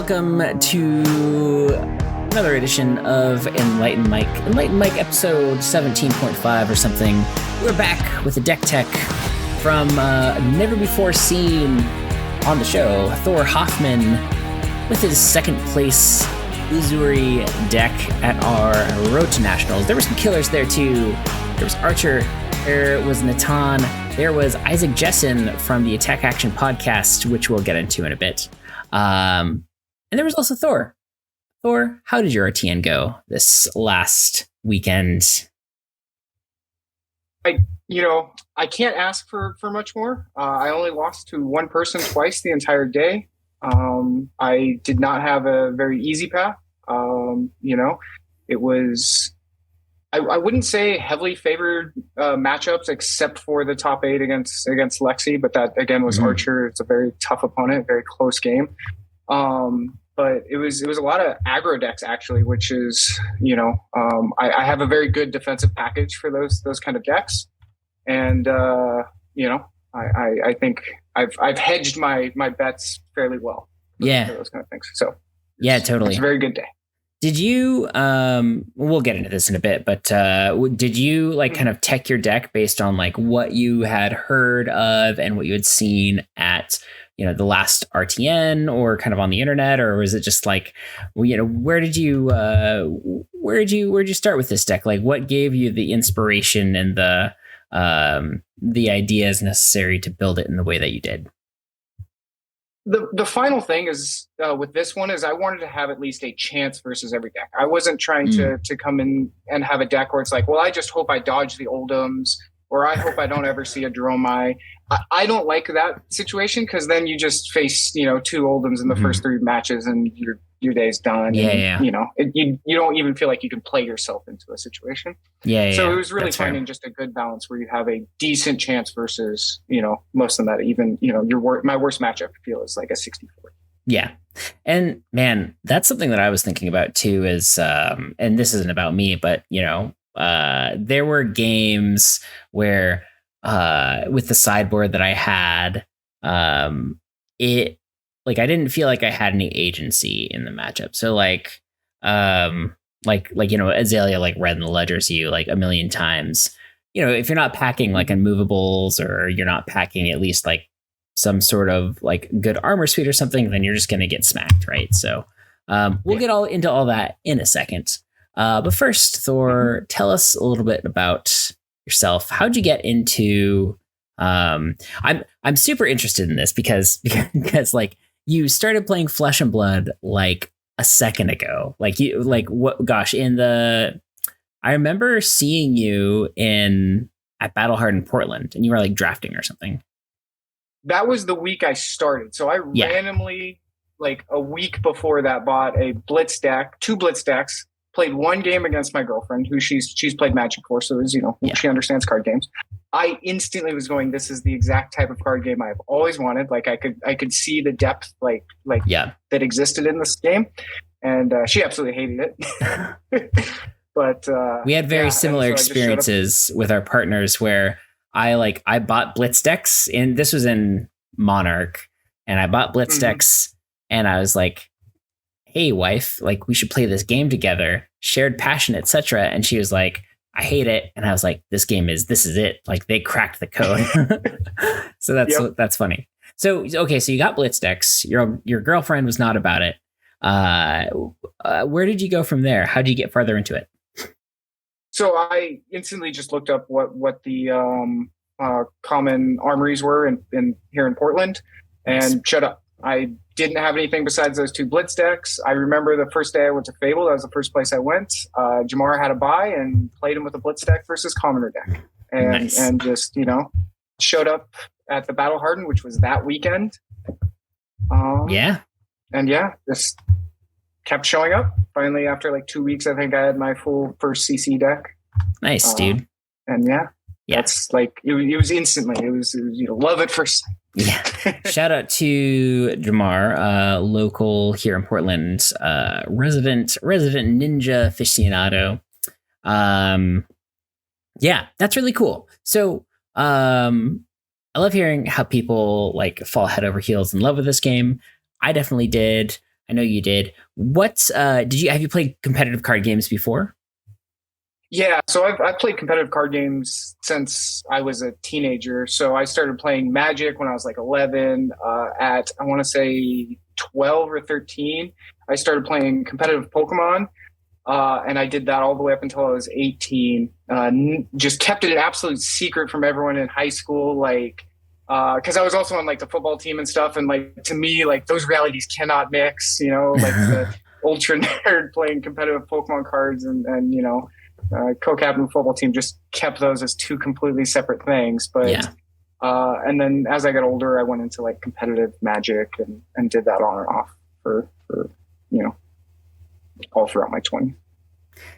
welcome to another edition of Enlightened Mike. Enlightened Mike episode 17.5 or something. We're back with a deck tech from never before seen on the show, Thor Hoffman, with his second place Uzuri Deck at our Road to Nationals. There were some killers there too. There was Archer, there was Natan, there was Isaac Jessen from the Attack Action podcast, which we'll get into in a bit. And there was also Thor. Thor, how did your RTN go this last weekend? I can't ask for much more. I only lost to one person twice the entire day. I did not have a very easy path. It was, I wouldn't say heavily favored matchups except for the top 8 against Lexi, but that again was Archer. It's a very tough opponent, very close game. But it was a lot of aggro decks actually, which is, I have a very good defensive package for those kind of decks. And, I think I've hedged my bets fairly well. For those kind of things. So yeah, totally. It's a very good day. Did you, we'll get into this in a bit, but did you kind of tech your deck based on what you had heard of and what you had seen at, the last RTN or kind of on the internet, or was it just where did you start with this deck? What gave you the inspiration and the ideas necessary to build it in the way that you did? The final thing is with this one is I wanted to have at least a chance versus every deck. I wasn't trying to come in and have a deck where it's I just hope I dodge the Oldhams, or I hope I don't ever see a Dromai. I don't like that situation because then you just face, 2 Oldhams in the first 3 matches and your day's done. Yeah. And, you don't even feel like you can play yourself into a situation. So it was really finding just a good balance where you have a decent chance versus, most of that, even, my worst matchup feels like a 60-40. Yeah. And man, that's something that I was thinking about too is, and this isn't about me, but there were games where with the sideboard that I had, I didn't feel like I had any agency in the matchup. So Azalea read in the ledgers you a million times. If you're not packing unmovables, or you're not packing at least some sort of good armor suite or something, then you're just going to get smacked, right? So we'll get all into all that in a second. But first, Thor, tell us a little bit about yourself. How'd you get into? I'm super interested in this because you started playing Flesh and Blood a second ago. I remember seeing you at Battle Hardened Portland, and you were drafting or something. That was the week I started. So I randomly, a week before that, bought a Blitz deck, 2 Blitz decks. Played 1 game against my girlfriend, who she's played Magic for, so she understands card games. I instantly was going, this is the exact type of card game I've always wanted. I could see the depth that existed in this game, and she absolutely hated it. But we had very similar experiences with our partners where I bought Blitz decks, and this was in Monarch, and I bought Blitz decks, and I was hey wife, we should play this game together, shared passion, etc. And she was I hate it. And I was this is it. They cracked the code. So that's funny. So, okay. So you got Blitz decks, your girlfriend was not about it. Where did you go from there? How did you get farther into it? So I instantly just looked up what the common armories were in here in Portland, and shut up. I didn't have anything besides those 2 Blitz decks. I remember the first day I went to Fable. That was the first place I went. Jamar had a buy and played him with a Blitz deck versus Commoner deck. And just, showed up at the Battle Hardened, which was that weekend. Just kept showing up. Finally, after 2 weeks, I think I had my full first CC deck. Nice, dude. And that's it was instantly. It was love at first sight. Yeah. Shout out to Jamar, local here in Portland, resident ninja aficionado. That's really cool. So I love hearing how people fall head over heels in love with this game. I definitely did. I know you did. What have you played competitive card games before? Yeah, so I've played competitive card games since I was a teenager. So I started playing Magic when I was like 11. At I want to say 12 or 13, I started playing competitive Pokemon, and I did that all the way up until I was 18. Just kept it an absolute secret from everyone in high school, like because I was also on like the football team and stuff. And like to me, like those realities cannot mix. You know, like the ultra nerd playing competitive Pokemon cards and you know. Co-captain football team, just kept those as two completely separate things. But and then as I got older, I went into like competitive Magic and did that on and off for you know all throughout my 20s.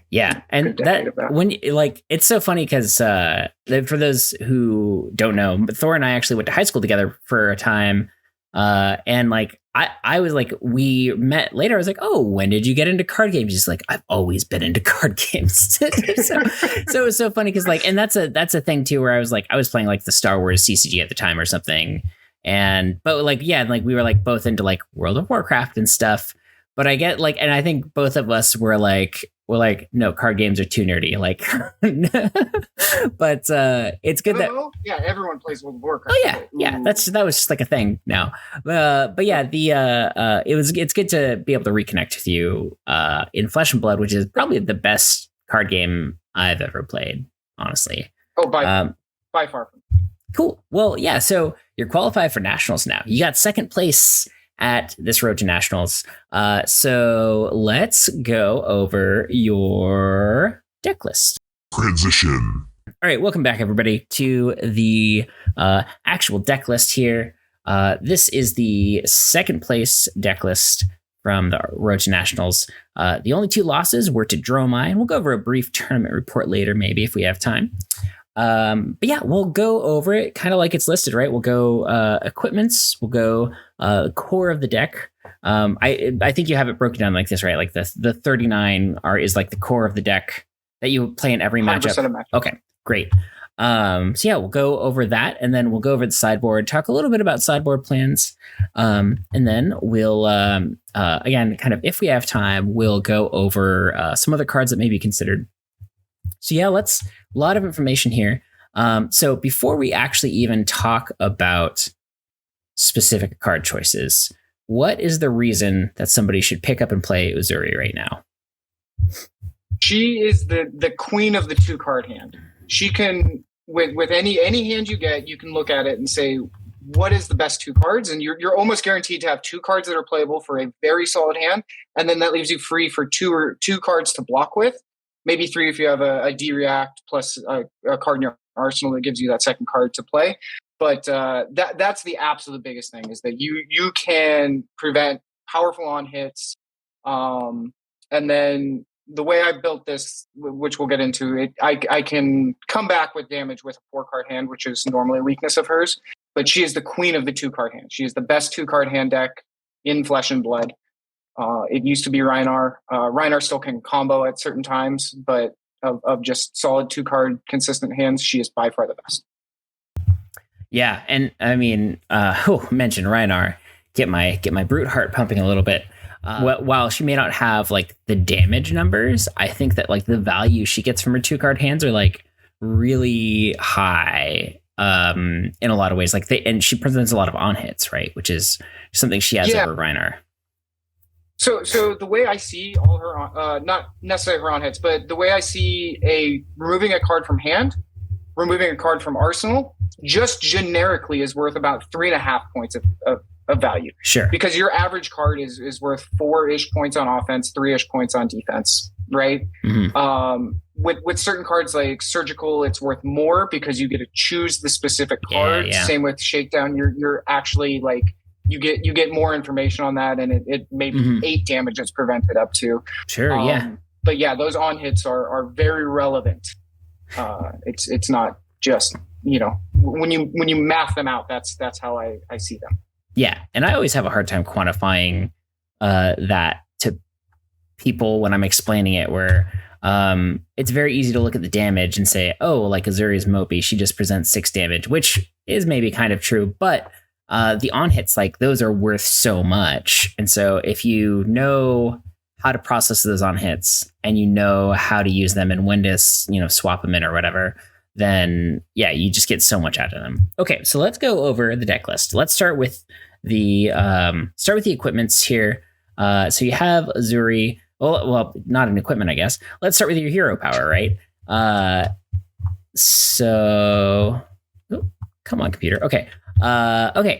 Yeah, and that when like it's so funny because for those who don't know, Thor and I actually went to high school together for a time, and like I was like, we met later. I was like, oh, when did you get into card games? He's like, I've always been into card games. so it was so funny because like, and that's a thing too, where I was playing like the Star Wars CCG at the time or something. But like, yeah, like we were like both into like World of Warcraft and stuff. But I get like, and I think both of us were like, no, card games are too nerdy. Like, but it's good that everyone plays World of Warcraft. Oh yeah, that was just like a thing now. But yeah, it's good to be able to reconnect with you in Flesh and Blood, which is probably the best card game I've ever played, honestly. Oh, by far. Cool. Well, yeah. So you're qualified for nationals now. You got second place at this Road to Nationals. So let's go over your deck list. Transition. All right, welcome back, everybody, to the actual deck list here. This is the second place deck list from the Road to Nationals. The only two losses were to Dromai, and we'll go over a brief tournament report later, maybe, if we have time. But yeah, we'll go over it kind of like it's listed, right? We'll go equipments, we'll go core of the deck. I think you have it broken down like this, right? Like the 39 is like the core of the deck that you play in every matchup. Okay, great. So yeah, we'll go over that, and then we'll go over the sideboard, talk a little bit about sideboard plans, and then we'll again, kind of if we have time, we'll go over some other cards that may be considered. So yeah, a lot of information here. So before we actually even talk about specific card choices, what is the reason that somebody should pick up and play Uzuri right now? She is the queen of the 2-card hand. She can, with any hand you get, you can look at it and say, what is the best 2 cards? And you're almost guaranteed to have 2 cards that are playable for a very solid hand. And then that leaves you free for two cards to block with. Maybe 3 if you have a D-React plus a card in your arsenal that gives you that second card to play. But that's the absolute biggest thing, is that you can prevent powerful on hits. And then the way I built this, which we'll get into, I can come back with damage with a 4-card hand, which is normally a weakness of hers. But she is the queen of the 2-card hand. She is the best 2-card hand deck in Flesh and Blood. It used to be Rhinar. Rhinar still can combo at certain times, but of just solid 2-card consistent hands, she is by far the best. Yeah, and I mean, mention Rhinar, get my brute heart pumping a little bit. While she may not have like the damage numbers, I think that like the value she gets from her 2-card hands are like really high in a lot of ways. Like and she presents a lot of on hits, right? Which is something she has over Rhinar. So the way I see all her, not necessarily her on hits, but the way I see removing a card from hand, removing a card from arsenal, just generically is worth about 3.5 points of value. Sure. Because your average card is worth 4-ish points on offense, 3-ish points on defense, right? Mm-hmm. With certain cards like Surgical, it's worth more because you get to choose the specific card. Yeah. Same with Shakedown, you're actually like, you get more information on that, and it may be 8 damage that's prevented up to. Sure, yeah. But yeah, those on hits are very relevant. It's not just, when you math them out, that's how I see them. Yeah, and I always have a hard time quantifying that to people when I'm explaining it, where it's very easy to look at the damage and say, oh, like Uzuri's Mopey, she just presents 6 damage, which is maybe kind of true, but the on hits, like those are worth so much. And so if you know how to process those on hits and you know how to use them and when to, swap them in or whatever, then yeah, you just get so much out of them. Okay, so let's go over the deck list. Let's start with the equipments here. So you have Uzuri. Well, not an equipment, I guess. Let's start with your hero power, right? Come on, computer. Okay.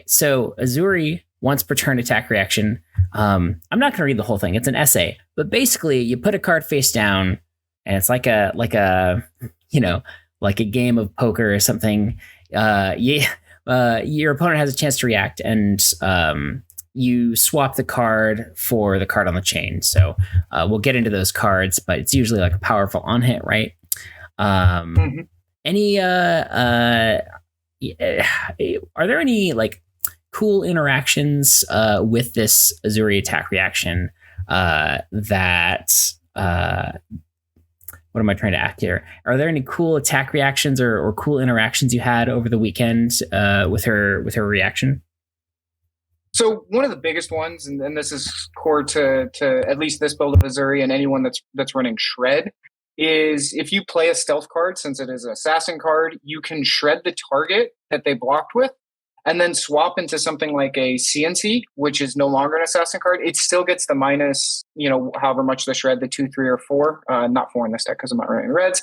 So Uzuri once per turn attack reaction. I'm not going to read the whole thing. It's an essay, but basically you put a card face down, and it's like a game of poker or something. Your opponent has a chance to react, and you swap the card for the card on the chain. So we'll get into those cards, but it's usually like a powerful on hit, right? Any are there any like cool interactions with this Uzuri attack reaction that what am I trying to act here? Are there any cool attack reactions or cool interactions you had over the weekend with her reaction? So one of the biggest ones, and this is core to at least this build of Uzuri and anyone that's running Shred, is if you play a stealth card, since it is an assassin card, you can shred the target that they blocked with and then swap into something like a CNC, which is no longer an assassin card. It still gets the minus, however much the shred, the 2, 3, or 4. Not 4 in this deck because I'm not running reds.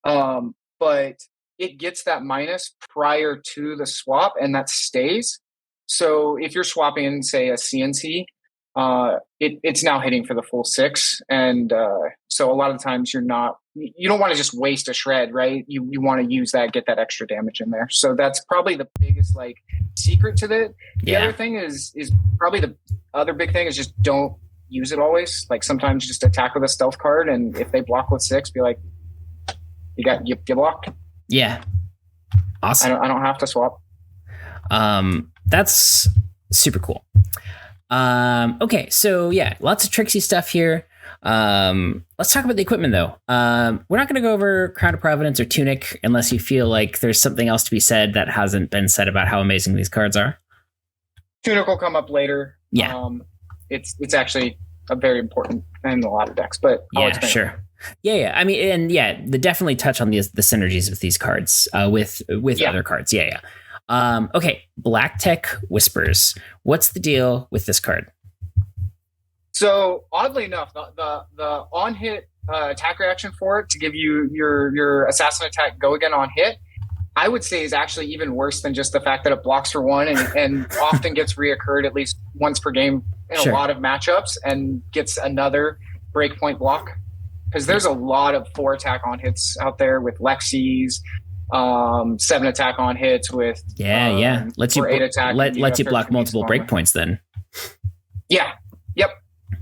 But it gets that minus prior to the swap, and that stays. So if you're swapping in, say, a CNC, it's now hitting for the full 6. And so a lot of times you don't want to just waste a shred, right? You want to use that, get that extra damage in there. So that's probably the biggest secret to it. The other thing is probably the other big thing is just don't use it always. Like sometimes just attack with a stealth card, and if they block with 6, be like, you blocked. Yeah. Awesome. I don't have to swap. That's super cool. Okay, so yeah, lots of tricksy stuff here. Let's talk about the equipment though. We're not going to go over Crown of Providence or Tunic unless you feel like there's something else to be said that hasn't been said about how amazing these cards are. Tunic will come up later. Yeah. It's actually a very important in a lot of decks, but sure. Yeah. I mean, and yeah, definitely touch on the synergies with these cards, with other cards. Yeah. Okay, Black Tech Whispers. What's the deal with this card? So oddly enough, the on hit attack reaction for it to give you your assassin attack go again on hit, I would say is actually even worse than just the fact that it blocks for 1 and often gets reoccurred at least once per game in a lot of matchups and gets another breakpoint block. Because there's a lot of 4 attack on hits out there with Lexis, 7 attack on hits with lets you 8 attack lets you block multiple breakpoints then. Yeah. Yep.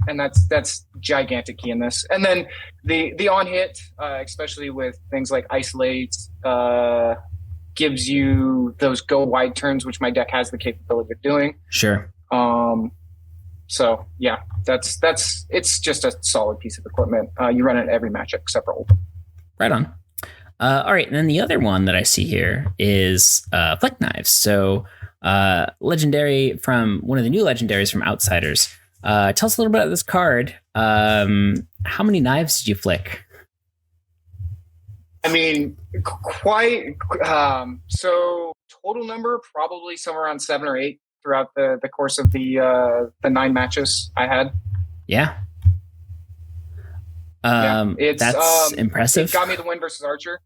And that's gigantic key in this. And then the on hit, especially with things like isolate, gives you those go wide turns, which my deck has the capability of doing. Sure. So yeah, it's just a solid piece of equipment. You run it in every matchup except for Open. Right on. All right, and then the other one that I see here is Flick Knives. So legendary from one of the new legendaries from Outsiders. Tell us a little bit about this card. How many knives did you flick? I mean, quite. So total number, probably somewhere around 7 or 8 throughout the course of the 9 matches I had. Yeah. That's impressive. It got me the win versus Archer.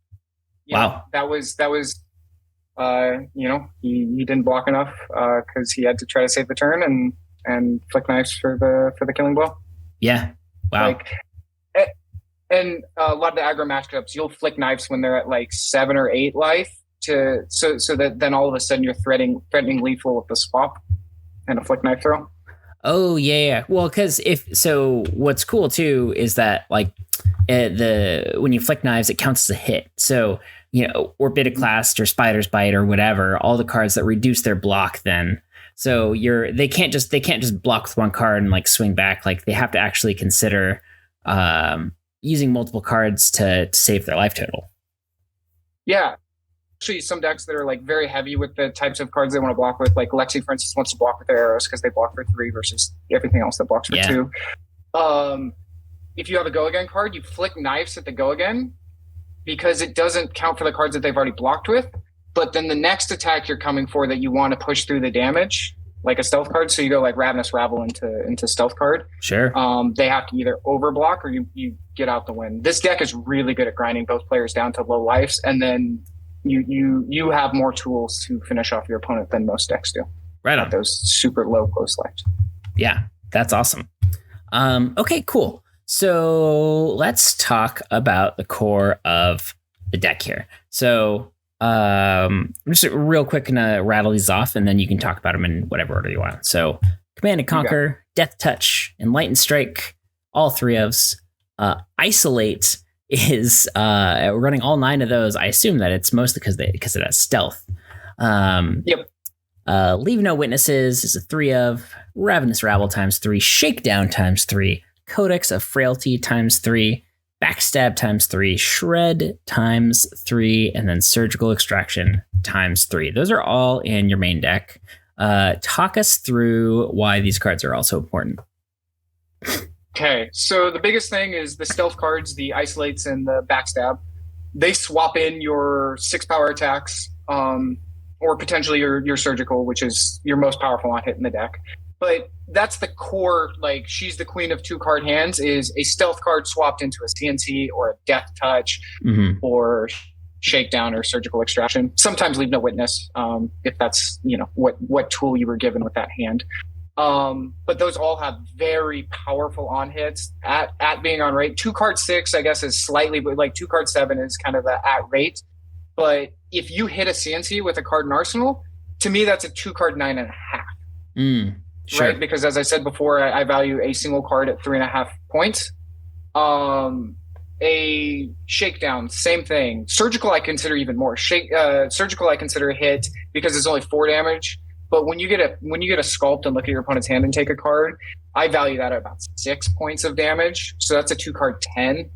Wow. That was he didn't block enough because he had to try to save the turn and flick knives for the killing blow. Yeah. Wow. And a lot of the aggro matchups, you'll flick knives when they're at 7 or 8 life so that then all of a sudden you're threatening lethal with the swap and a flick knife throw. Oh yeah. Well, because what's cool too is that when you flick knives, it counts as a hit. So Orbitoclast or Spider's Bite or whatever, all the cards that reduce their block then. So they can't just block with one card and swing back. They have to actually consider using multiple cards to save their life total. Yeah. some decks that are like very heavy with the types of cards they want to block with. Like Lexi, for instance, wants to block with their arrows because they block for 3 versus everything else that blocks for 2. If you have a go again card, you flick knives at the go again because it doesn't count for the cards that they've already blocked with. But then the next attack you're coming for that you want to push through the damage, like a stealth card, so you go like Ravenous Rabble into stealth card. Sure. They have to either overblock or you get out the win. This deck is really good at grinding both players down to low lives, and then you have more tools to finish off your opponent than most decks do. Right on. At those super low close lives. Yeah, that's awesome. Okay, cool. So let's talk about the core of the deck here. So I'm just real quick gonna rattle these off, and then you can talk about them in whatever order you want. So Command and Conquer, Death Touch, Enlightened Strike, all 3 ofs. Isolate is running all 9 of those. I assume that it's mostly because it has stealth. Yep. Leave No Witnesses is a 3 of. Ravenous Rabble ×3, Shakedown ×3, Codex of Frailty ×3, Backstab ×3, Shred ×3, and then Surgical Extraction ×3. Those are all in your main deck. Talk us through why these cards are also important. Okay, so the biggest thing is the stealth cards, the isolates and the backstab. They swap in your 6 power attacks, or potentially your surgical, which is your most powerful on hit in the deck. But that's the core, like she's the queen of 2 card hands, is a stealth card swapped into a CNC or a death touch or shakedown or surgical extraction. Sometimes leave no witness, if that's, what tool you were given with that hand. But those all have very powerful on hits at being on rate. 2 card 6, I guess, is slightly, but like 2 card 7 is kind of at rate. But if you hit a CNC with a card in Arsenal, to me, that's a 2 card 9.5. Sure. Right? Because as I said before, I value a single card at 3.5 points. A shakedown, same thing. Surgical, I consider even more. Surgical, I consider a hit because it's only 4 damage. But when you get a sculpt and look at your opponent's hand and take a card, I value that at about 6 points of damage. So that's a 2 card 10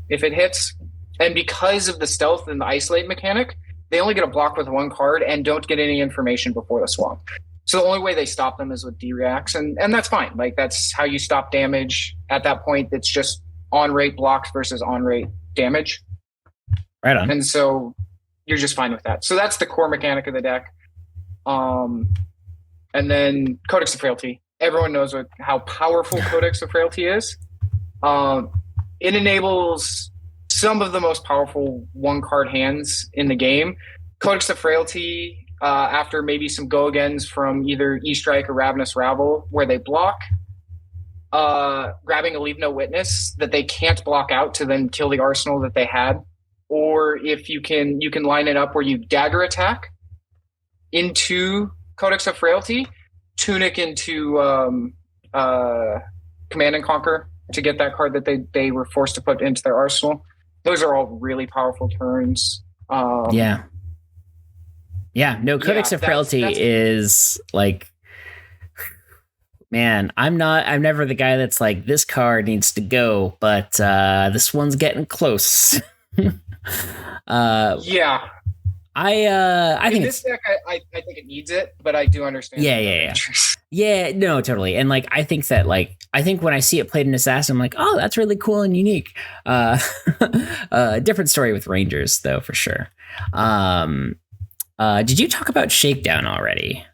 if it hits. And because of the stealth and the isolate mechanic, they only get a block with 1 card and don't get any information before the swamp. So the only way they stop them is with D-reacts, and that's fine. Like, that's how you stop damage. At that point, it's just on-rate blocks versus on-rate damage. Right on. And so you're just fine with that. So that's the core mechanic of the deck. And then Codex of Frailty. Everyone knows how powerful Codex of Frailty is. It enables some of the most powerful 1-card hands in the game. Codex of Frailty, after maybe some go-agains from either E-Strike or Ravenous Rabble, where they block, grabbing a Leave No Witness that they can't block out to then kill the arsenal that they had. Or if you can line it up where you dagger attack into Codex of Frailty, Tunic into Command and Conquer to get that card that they were forced to put into their arsenal. Those are all really powerful turns. Yeah, no, Codex of Frailty is like, man, I'm never the guy that's like, this card needs to go, but this one's getting close. Yeah. I think this deck, I think it needs it, but I do understand. Yeah, no, totally. And like, I think when I see it played in Assassin, I'm like, oh, that's really cool and unique. Different story with Rangers, though, for sure. Did you talk about Shakedown already?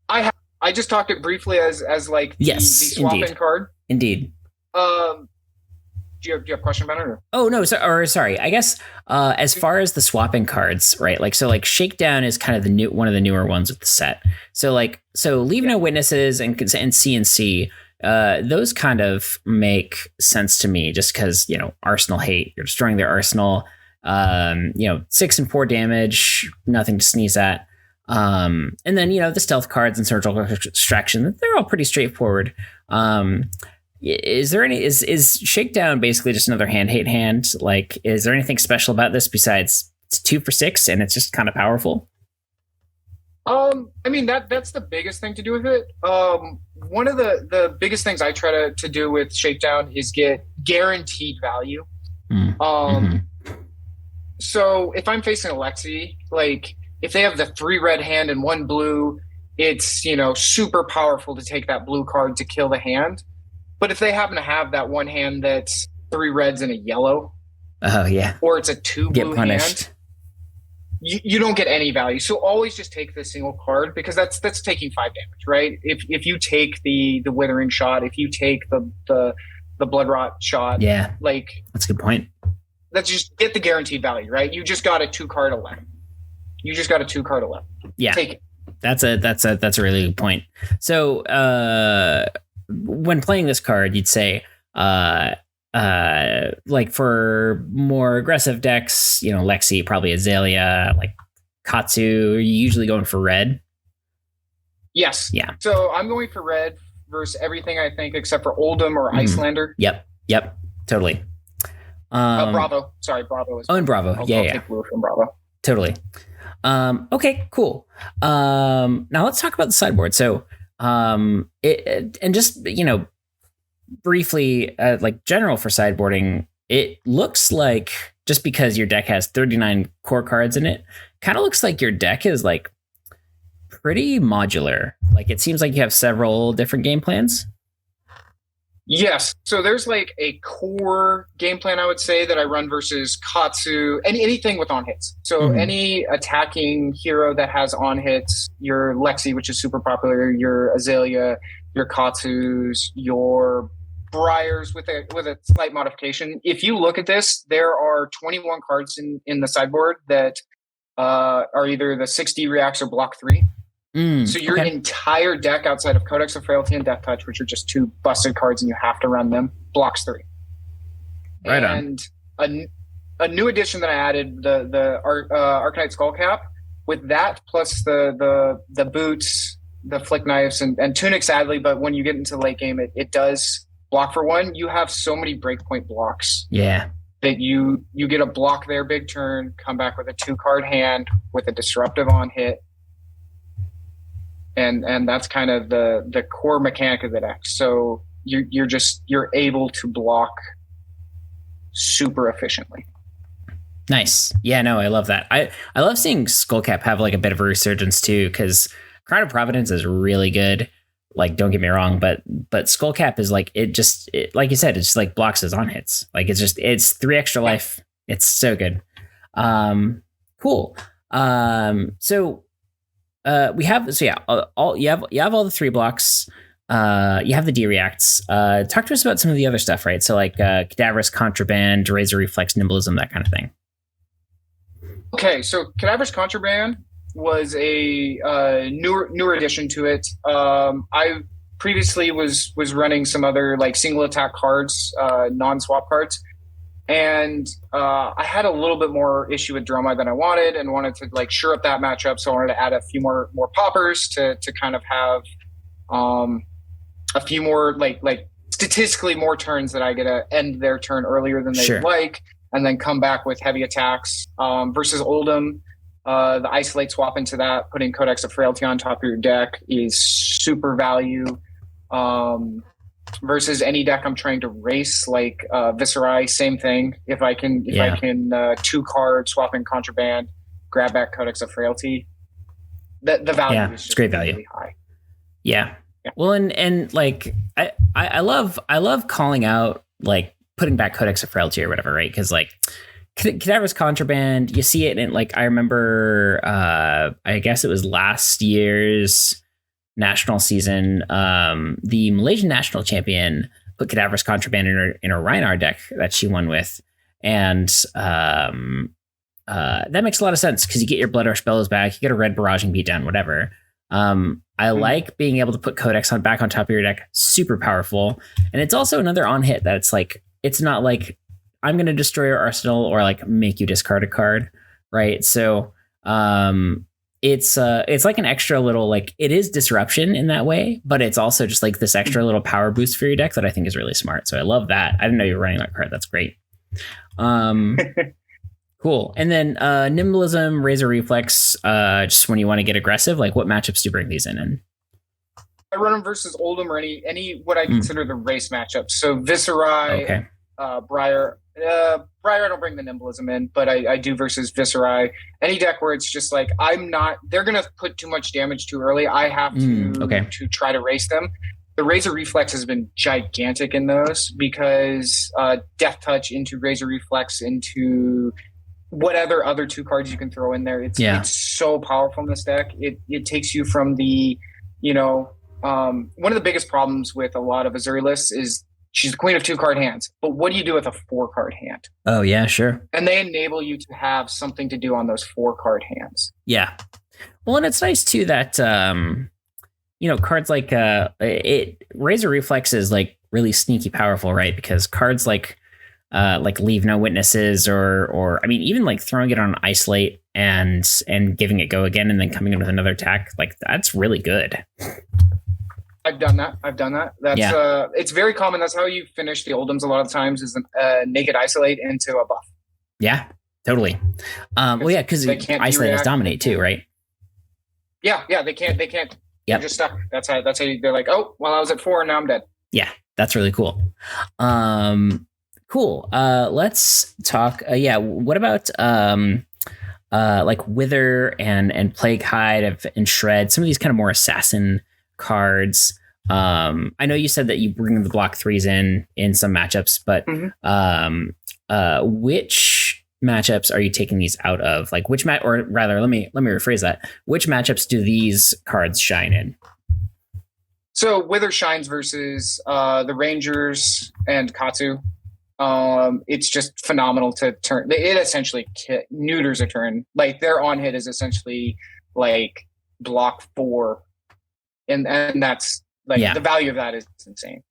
I just talked it briefly as like the swap-in card. Indeed. Do you have a question about it? Or? Oh, no. Sorry. I guess as far as the swapping cards, right? Like, so like Shakedown is kind of one of the newer ones with the set. So Leave No Witnesses and CNC, those kind of make sense to me just because, Arsenal hate, you're destroying their arsenal. 6 and 4 damage, nothing to sneeze at. And then, the stealth cards and surgical extraction, they're all pretty straightforward. Is Shakedown basically just another hate hand? Like, is there anything special about this besides it's 2 for 6 and it's just kind of powerful? I mean, that's the biggest thing to do with it. One of the biggest things I try to do with Shakedown is get guaranteed value. So if I'm facing a Lexi, like if they have the 3 red hand and 1 blue, it's, super powerful to take that blue card to kill the hand. But if they happen to have that one hand that's 3 reds and a yellow, oh yeah, or it's a 2 get blue punished. hand, you don't get any value. So always just take the single card, because that's taking 5 damage, right? If you take the withering shot, if you take the blood rot shot, yeah, like that's a good point. That's just get the guaranteed value, right? You just got a 2 card 11. Yeah, take it. That's a really good point. So when playing this card, you'd say like for more aggressive decks, Lexi, probably Azalea, like Katsu, are you usually going for red? Yes. Yeah. So I'm going for red versus everything, I think, except for Oldham or Icelander. Yep. Totally. Bravo. Sorry, Bravo. And Bravo. I'll take blue from Bravo. Totally. Okay, cool. Now let's talk about the sideboard. So, and just, briefly, like general for sideboarding, it looks like, just because your deck has 39 core cards in it, kind of looks like your deck is like pretty modular. Like it seems like you have several different game plans. Yes. So there's like a core game plan, I would say, that I run versus Katsu, anything with on hits. So any attacking hero that has on hits, your Lexi, which is super popular, your Azalea, your Katsus, your Briars with a slight modification. If you look at this, there are 21 cards in the sideboard that are either the 60 reacts or block 3. So your entire deck outside of Codex of Frailty and Death Touch, which are just 2 busted cards and you have to run them, blocks 3. Right and on. A new addition that I added, the Arcanite Skullcap, with that plus the boots, the flick knives, and Tunic, sadly, but when you get into the late game, it does block for 1. You have so many breakpoint blocks. Yeah. That you get a block there, big turn, come back with a 2-card hand with a disruptive on hit. And that's kind of the core mechanic of the deck. So you're able to block super efficiently. Nice. Yeah, no, I love that. I love seeing Skullcap have like a bit of a resurgence too, because Crown of Providence is really good. Like, don't get me wrong, but Skullcap is like, it like you said, it's just like blocks his on hits. Like it's 3 extra life. It's so good. Cool. You have all the 3 blocks. You have the D-reacts. Talk to us about some of the other stuff, right? So like Cadaverous, Contraband, Razor Reflex, Nimblism, that kind of thing. Okay, so Cadaverous Contraband was a newer addition to it. I previously was running some other like single attack cards, non-swap cards. And I had a little bit more issue with Dromai than I wanted, and wanted to like sure up that matchup. So I wanted to add a few more poppers to kind of have a few more like statistically more turns that I get to end their turn earlier than they would like, and then come back with heavy attacks. Versus Oldham, the Isolate swap into that, putting Codex of Frailty on top of your deck is super value. Versus any deck I'm trying to race, like Viscerai, same thing. If I can 2-card swap in Contraband, grab back Codex of Frailty, the value is just great value. Really high. Yeah. Well, and like I love calling out like putting back Codex of Frailty or whatever, right? Because like Cadaverous Contraband, you see it in like, I remember I guess it was last year's national season, the Malaysian national champion put Cadaverous Contraband in her Rhinar deck that she won with, and that makes a lot of sense because you get your Blood Rush Bellows back, you get a red barraging beatdown, whatever. I like being able to put Codex back on top of your deck, super powerful, and it's also another on hit that it's like, it's not like I'm going to destroy your arsenal or like make you discard a card, right? So it's like an extra little, like, it is disruption in that way, but it's also just like this extra little power boost for your deck that I think is really smart. So I love that. I didn't know you were running that card. That's great. Cool. And then Nimblism, Razor Reflex, just when you want to get aggressive, like what matchups do you bring these in? I run them versus Oldham or any what I consider the race matchups. So Viscerai, Briar, Briar, I don't bring the nimblism in, but I do versus Viscerai. Any deck where it's just like they're gonna put too much damage too early. I have to try to race them. The Razor Reflex has been gigantic in those because Death Touch into Razor Reflex into whatever other 2 cards you can throw in there. It's so powerful in this deck. It takes you from the, one of the biggest problems with a lot of Uzuri lists is she's the queen of 2-card hands. But what do you do with a 4-card hand? Oh, yeah, sure. And they enable you to have something to do on those 4-card hands. Yeah. Well, and it's nice, too, that, cards like Razor Reflex is like really sneaky powerful, right? Because cards like Leave No Witnesses or I mean, even like throwing it on Isolate and giving it go again and then coming in with another attack, like that's really good. I've done that. That's it's very common. That's how you finish the Oldhams a lot of times is naked Isolate into a buff. Yeah, totally. Because Isolate has Dominate too, right? Yeah, they can't. Yep. They're just stuck. That's how they're like, oh, well, I was at 4 and now I'm dead. Yeah, that's really cool. Cool. Let's talk. What about like Wither and Plague Hide and Shred? Some of these kind of more assassin cards. I know you said that you bring the block 3s in some matchups, but which matchups are you taking these out of? Like which or rather, let me rephrase that. Which matchups do these cards shine in? So Wither shines versus the Rangers and Katsu. It's just phenomenal to turn. It essentially neuters a turn. Like their on hit is essentially like block 4, and that's like the value of that is insane.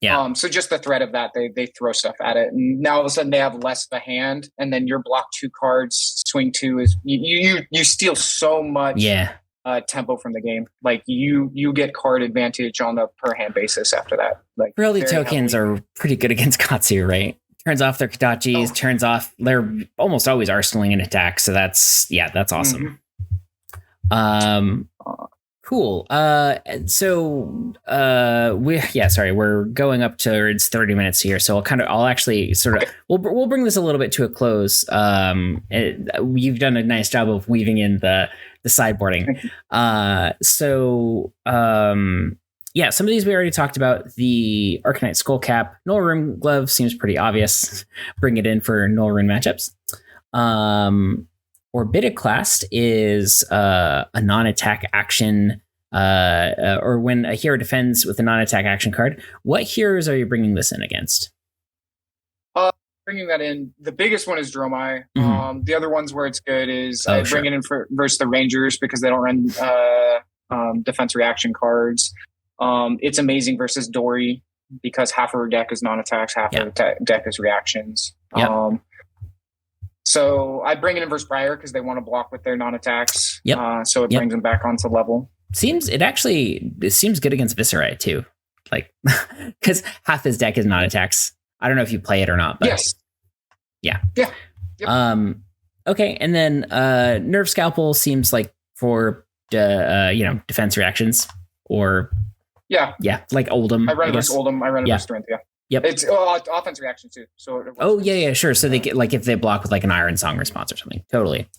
Yeah. So just the threat of that, they throw stuff at it, and now all of a sudden they have less of a hand, and then your block 2 cards, swing 2 is you steal so much. Tempo from the game. Like you get card advantage on a per hand basis after that. Like early tokens are pretty good against Katsu, right? Turns off their Kodachis, turns off, they're almost always arsenaling an attack. So that's awesome. Cool. We're going up towards 30 minutes here. So I'll actually we'll bring this a little bit to a close. You've done a nice job of weaving in the sideboarding. Some of these we already talked about. The Arcanite Skullcap, Null Rune Glove seems pretty obvious. Bring it in for Null Rune matchups. Orbitoclast is a non-attack action, or when a hero defends with a non-attack action card. What heroes are you bringing this in against? Bringing that in, the biggest one is Dromai. The other ones where it's good is I bring it in versus the Rangers because they don't run defense reaction cards. It's amazing versus Dory because half of her deck is non-attacks, half of her deck is reactions. So I bring it in versus Briar because they want to block with their non-attacks. So it brings them back onto level. It seems good against Viscerai too, like because half his deck is non-attacks. I don't know if you play it or not, but yes. Yeah. Okay, and then Nerve Scalpel seems like for defense reactions or like Oldham. I run versus Oldham. I run versus Strength. Yep. It's offense reaction too. So sure. So they get like if they block with like an Iron Song response or something. Totally.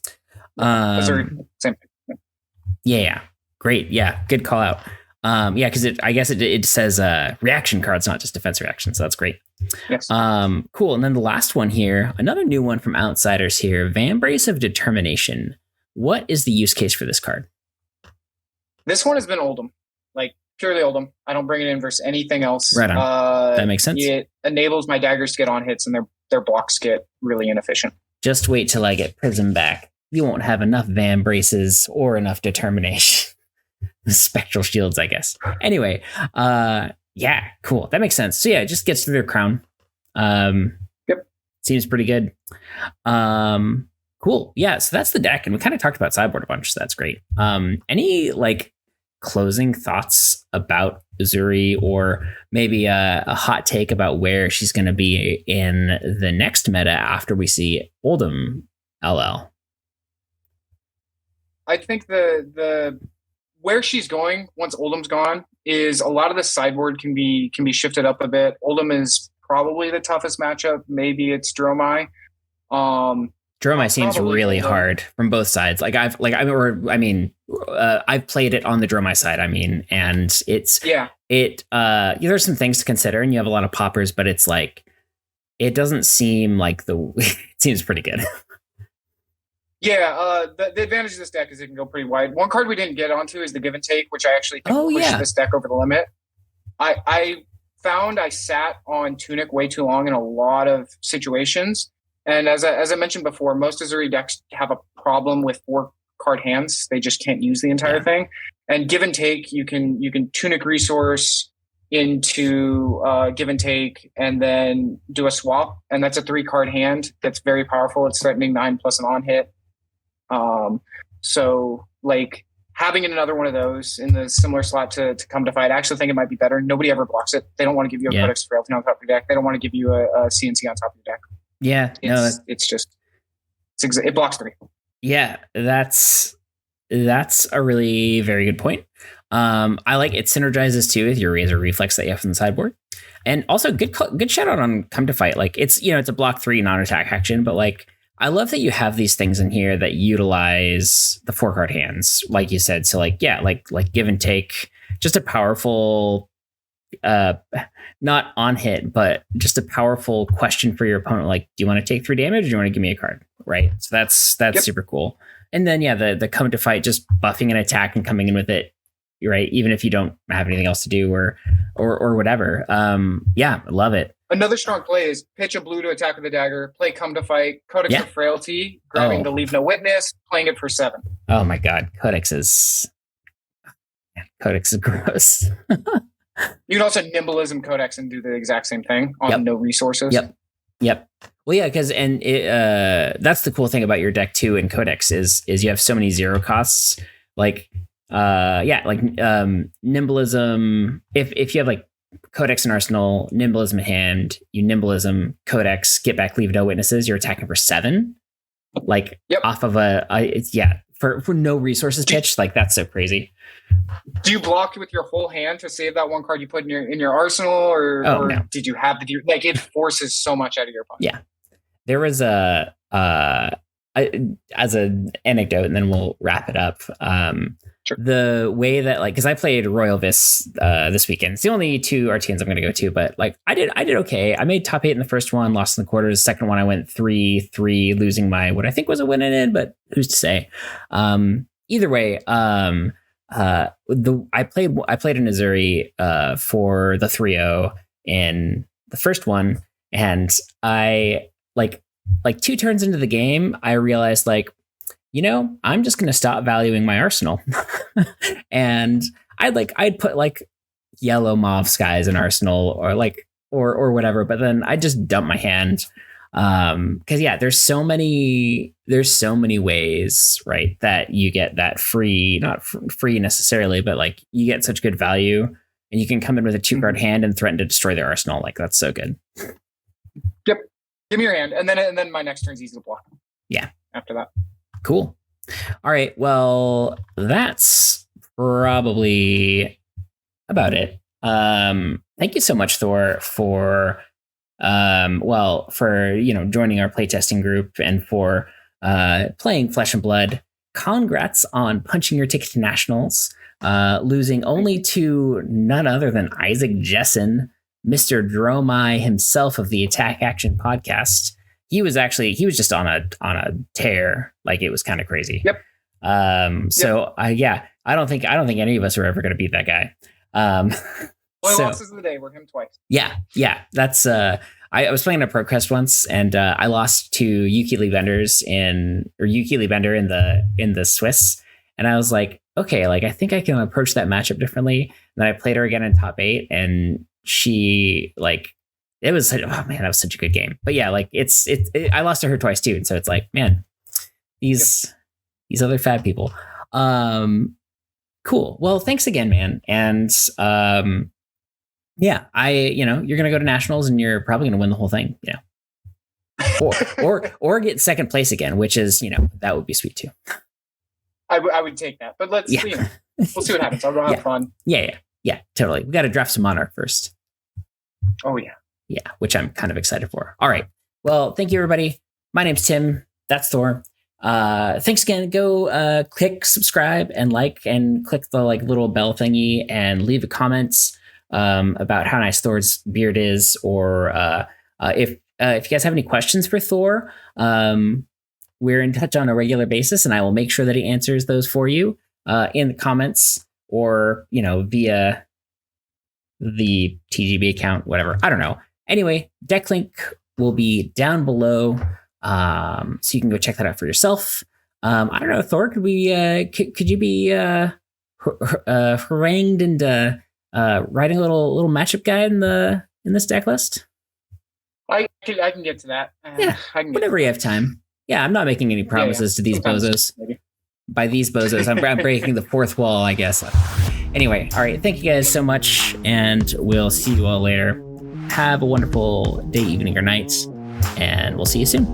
Same thing. Yeah. Great. Yeah. Good call out. Because it says reaction cards, not just defense reactions. So that's great. Yes. Cool. And then the last one here, another new one from Outsiders here, Vambrace of Determination. What is the use case for this card? This one has been Oldham, like purely Oldham. I don't bring it in versus anything else. Right on. That makes sense. It enables my daggers to get on hits and their blocks get really inefficient. Just wait till I get Prism back. You won't have enough Vambraces or enough Determination. Spectral shields, I guess. Anyway, cool. That makes sense. So yeah, it just gets through their crown. Seems pretty good. Cool. Yeah, so that's the deck, and we kind of talked about sideboard a bunch, so that's great. Any like closing thoughts about Uzuri, or maybe a hot take about where she's going to be in the next meta after we see Oldham LL? I think the where she's going once Oldham's gone is a lot of the sideboard can be shifted up a bit. Oldham is probably the toughest matchup. Maybe it's Dromai. Dromai seems really hard from both sides. Like I've played it on the Dromai side. I mean, and there's some things to consider, and you have a lot of poppers, but it's like it doesn't seem like it seems pretty good. Yeah, the advantage of this deck is it can go pretty wide. One card we didn't get onto is the Give and Take, which I actually think pushed this deck over the limit. I found I sat on Tunic way too long in a lot of situations. And as I mentioned before, most Uzuri decks have a problem with 4-card hands. They just can't use the entire thing. And Give and Take, you can Tunic resource into Give and Take and then do a swap. And that's a 3-card hand that's very powerful. It's threatening 9 plus an on hit. So like having another one of those in the similar slot to Come to Fight, I actually think it might be better. Nobody ever blocks it. They don't want to give you a Codex Frailty on top of your deck. They don't want to give you a CNC on top of your deck. Yeah, it blocks 3. Yeah, that's a really very good point. I like it synergizes too with your Razor Reflex that you have from the sideboard, and also good shout out on Come to Fight. Like it's a block 3 non-attack action, but like I love that you have these things in here that utilize the 4-card hands, like you said. So like like Give and Take, just a powerful. Not on hit, but just a powerful question for your opponent. Like, do you want to take 3 damage or do you want to give me a card? Right. So that's super cool. And then, the Come to Fight, just buffing an attack and coming in with it. Right. Even if you don't have anything else to do or whatever. I love it. Another strong play is pitch a blue to attack with a dagger, play Come to Fight, Codex of Frailty, grabbing the Leave No Witness, playing it for 7. Oh my God. Codex is gross. You can also Nimbleism Codex and do the exact same thing on no resources. Yep. Well, yeah, because that's the cool thing about your deck too in Codex is you have so many 0 costs. Like Nimbleism. If you have like Codex and Arsenal, Nimbleism in hand, you Nimbleism Codex, get back, leave no witnesses. You're attacking for 7. Like off of for no resources pitch. Like that's so crazy. Do you block with your whole hand to save that one card you put in your arsenal, or no. Did you have to do like it forces so much out of your opponent? Yeah, there was as an anecdote, and then we'll wrap it up. Sure. The way that because I played Royal Vis this weekend. It's the only 2 RTNs I'm going to go to, but like I did okay. I made top 8 in the first one, lost in the quarters. The second one I went 3-3, losing my what I think was a win in it, but who's to say? Either way, I played an Uzuri for the 3-0 in the first one, and I like 2 turns into the game, I realized I'm just gonna stop valuing my arsenal. And I'd put like yellow mauve skies in arsenal or whatever, but then I just dump my hand. Because there's so many ways, right, that you get that free, not free necessarily, but like you get such good value, and you can come in with a 2-card hand and threaten to destroy their arsenal. Like that's so good. Yep. Give me your hand, and then my next turn's easy to block. Yeah. After that. Cool. All right. Well, that's probably about it. Thank you so much, Thor, for joining our playtesting group and for playing Flesh and Blood. Congrats on punching your ticket to nationals, losing only to none other than Isaac Jessen, Mr. Dromai himself of the Attack Action podcast. He was just on a tear. Like it was kind of crazy. Yep. I don't think any of us are ever going to beat that guy. Losses of the day were him twice. Yeah. That's I was playing a ProQuest once, and I lost to Yuki Bender in the Swiss, and I was like, okay, like I think I can approach that matchup differently. And then I played her again in top 8, and she it was, oh man, that was such a good game. But yeah, like I lost to her twice too, and so it's like, man, these other fat people. Cool. Well, thanks again, man, and yeah, you're going to go to nationals and you're probably going to win the whole thing, or get second place again, which is, that would be sweet too. I would take that, but let's, we'll see what happens. I'll go have fun. Yeah, totally. We got to draft some Monarch first. Oh yeah. Yeah, which I'm kind of excited for. All right. Well, thank you, everybody. My name's Tim. That's Thor. Thanks again. Go click subscribe and like, and click the little bell thingy and leave a comments about how nice Thor's beard is, or if you guys have any questions for Thor, we're in touch on a regular basis, and I will make sure that he answers those for you in the comments, or via the TGB account, whatever. I don't know. Anyway, deck link will be down below, so you can go check that out for yourself. I don't know, Thor, could you be harangued into writing a little matchup guide in this deck list? I can get to that. Yeah, whenever you have time. Yeah, I'm not making any promises to these bozos. By these bozos, I'm breaking the fourth wall, I guess. Anyway, all right, thank you guys so much, and we'll see you all later. Have a wonderful day, evening, or night, and we'll see you soon.